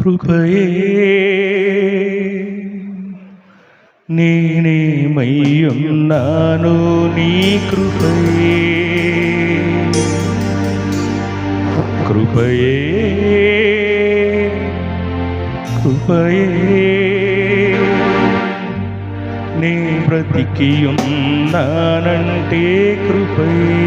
కృపయే నేనేమయ్యున్నాను నీ కృపయే కృపయే కృపయే నే బ్రతికియున్నానంటే కృపయే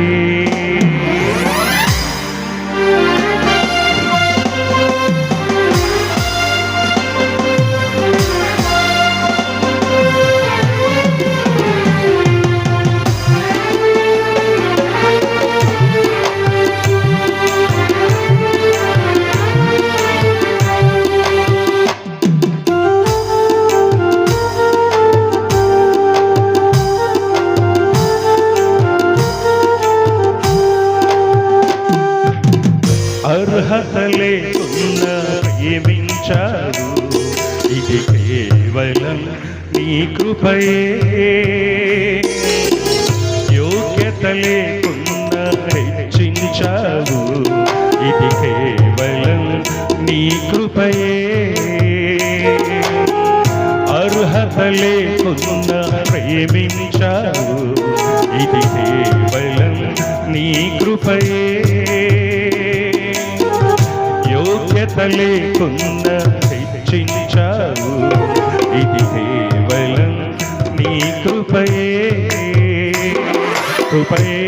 అర్హత లేకున్నా ప్రేమించాడు ఇది కేవలం నీ కృపయే యోగ్యత లేకున్నా హెచ్చించావు ఇది కేవలం నీ కృపయే అర్హత లేకున్నా ప్రేమించావు ఇది కేవలం నీ కృపయే యోగ్యత లేకున్నా హెచ్చించావు ఇది కేవలం నీ కృపయే కృపయే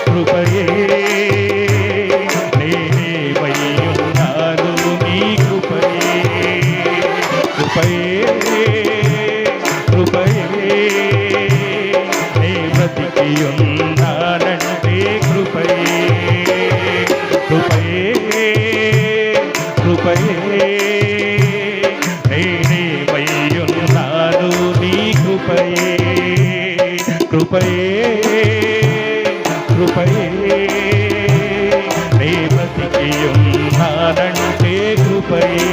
కృపయే నేనేమయ్యున్నాను నీ కృపయే కృపయే కృపయే నే బ్రతికియున్నానంటే కృపయే కృపయే కృపయే నేనేమయ్యున్నాను నీ కృపయే కృపయే కృపయే నే బ్రతికియున్నానంటే కృపయే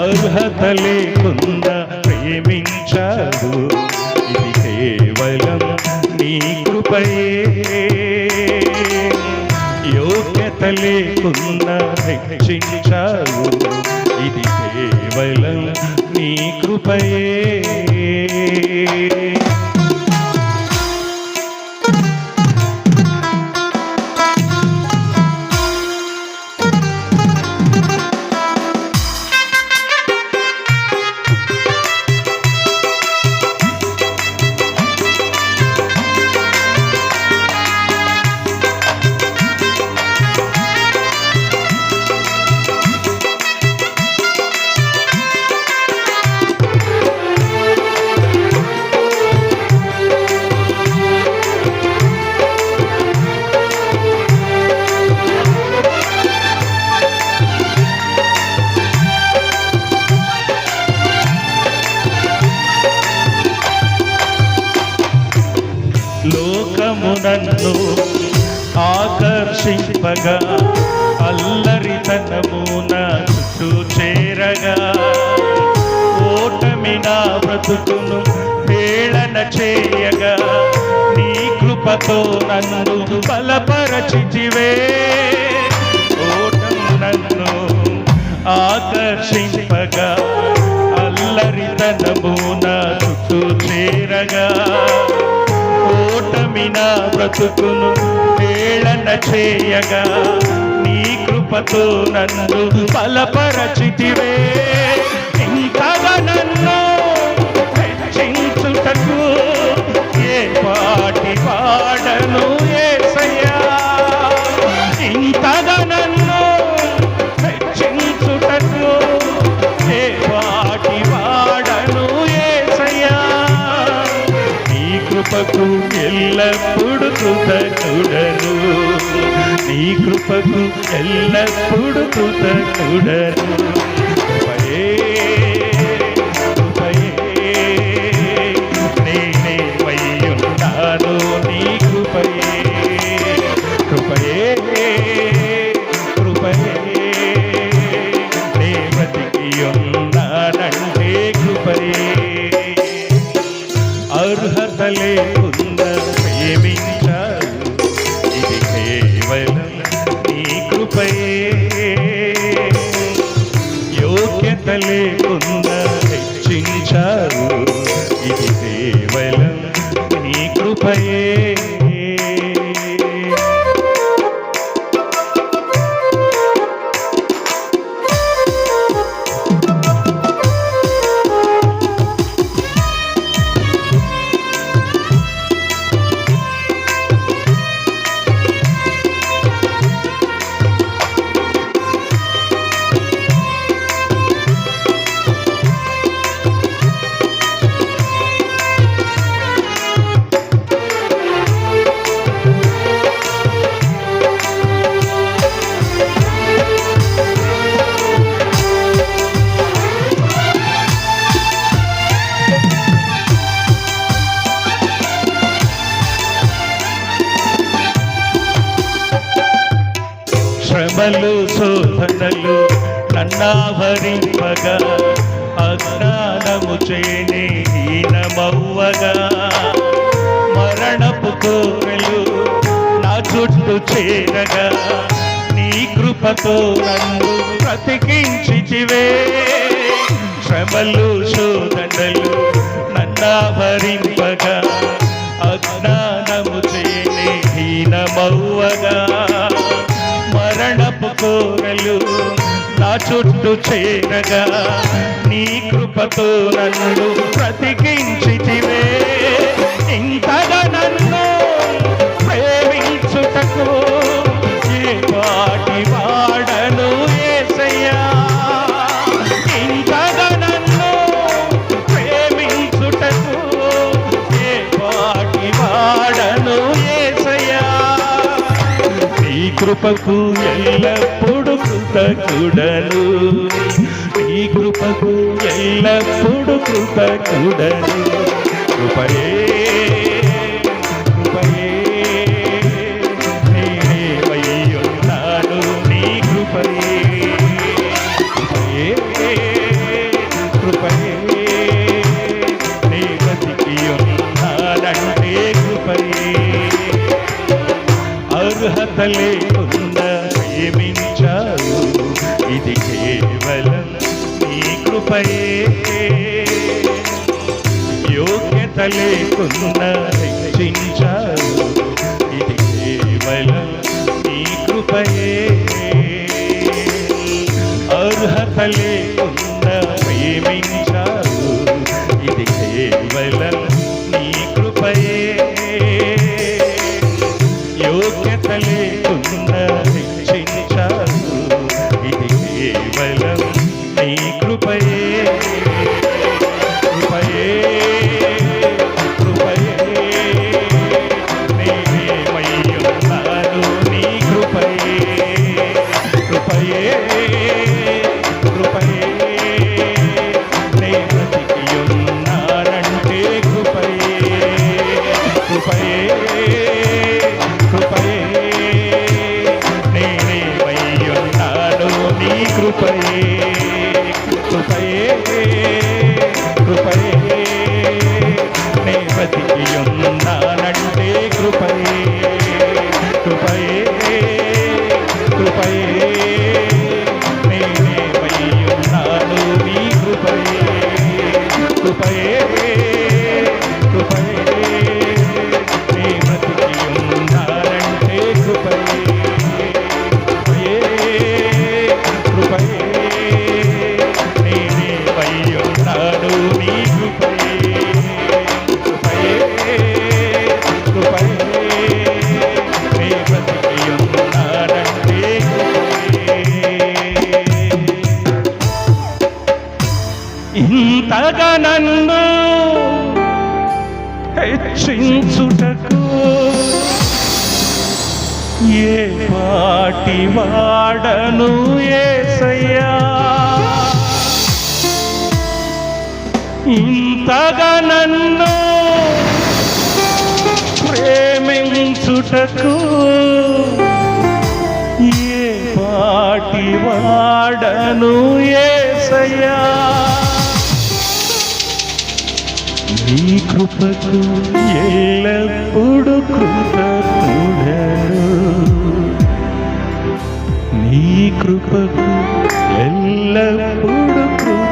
అర్హత లేకుండా ప్రేమించాడు ఇది కేవలం నీ కృపయే యోగ్యత లేకున్నా హెచ్చించావు ఇది కేవలం నీ కృపయే లోకము నన్ను ఆకర్షింపగా అల్లరితనము నా చుట్టూ చేరగా ఓటమి నా బ్రతుకును హేళన చేయగా నీ కృపతో నన్ను బలపరచితివే ఓటమి నన్ను ఆకర్షింపగా అల్లరితనము నా చుట్టూ చేరగా ఓటమి నా బ్రతుకును హేళన చేయగా నీ కృపతో నన్ను బలపరచితివే ఇంతగా నన్ను హెచ్చించుటకు ఏ పాటి పాడను యేసయ్యా ఇంతగా నన్ను హెచ్చించుటకు ఏ పాటి పాడను యేసయ్యా నీ కృపకు ఎల్లప్పుడు కృతజ్ఞుడను నీ కృపకు ఎల్లప్పుడు కృతజ్ఞుడను కృపయే కృపయే నేనేమయ్యున్నాను నీ కృపయే కృపయే కృపయే నే బ్రతికియున్నానంటే కృపయే అర్హత లేకుండా ప్రేమించావు ఇది కేవలం నీ కృపయే లేకుండా హెచ్చించావు. ఇది కేవలం నీ కృపయే. శ్రమలు శోధనలు నన్నావరింపగా, అజ్ఞానము చేనే హీనమవ్వగా, మరణపు కోరెలు నా చుట్టూ చేరగా, నీ కృపతో నన్ను బ్రతికించితివే. శ్రమలు శోధనలు నన్నావరింపగా, అజ్ఞానము చేనే హీనమవ్వగా, మరణపు కోరలు నా చుట్టూ చేరగా, నీ కృపతో నన్ను బ్రతికించితివే. ఇంతగా నన్ను ప్రేమించుటకు ఏ పాటి వాడను యేసయ్యా. ఇంతగా నన్ను ప్రేమించుటకు ఏ పాటి వాడను యేసయ్యా. నీ కృపకు ఎల్లప్పుడు కృతజ్ఞుడను, నీ కృపకు ఎల్లప్పుడు కృతజ్ఞుడను. కృపయే కృపయే నేనేమయ్యున్నాను, నీ కృపయే కృపయే నీ బతికియున్నానంటే కృపయే. అర్హత లేకుండా ప్రేమించావు, ఇది కేవలం నీ కృపయే. యోగ్యత లేకుండా రక్షించావు, ఇది కేవలం నీ కృపయే. అర్హత లేకుండా ప్రేమించావు, ఇది కేవలం నీ కృపయే. యోగ్యత లేకుండా రక్షించావు, ఇది కేవలం నీ కృపయే. కృపయే కృపయే నేనేమయ్యున్నాను, నీ కృపయే. కృపయే కృపయే నే బ్రతికియున్నానంటే కృపయే. కృపయే కృపయే నేనేమయ్యున్నాను, నీ కృపయే. కృపయే కృపయే నే బ్రతికియున్నానంటే కృపయే. కృపయే కృపయే నేనేమయ్యున్నాను, నీ కృపయే. కృపయే కృపయే నే బ్రతికియున్నానంటే కృపయే. కృపయే కృపయే నేనేమయ్యున్నాను, నీ కృపయే. కృపయే కృపయే నే బ్రతికియున్నానంటే కృపయే. ఇంతగా నన్ను హెచ్చించుటకు ఏ పాటి వాడను యేసయ్యా. ఇంతగా నన్ను ప్రేమించుటకు ఏ పాటి వాడను యేసయ్యా. నీ కృపకు ఎల్లప్పుడు కృతజ్ఞుడను, నీ కృపకు ఎల్లప్పుడు కృతజ్ఞుడను.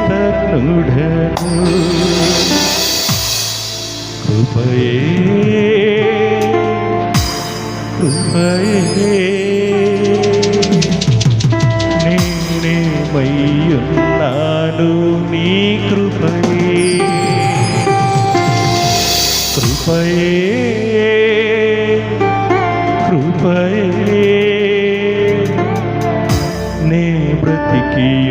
కృపయే కృపయే నేనేమయ్యున్నాను నీ కృపయే కృపయే కృపయే నే బ్రతికియున్నానంటే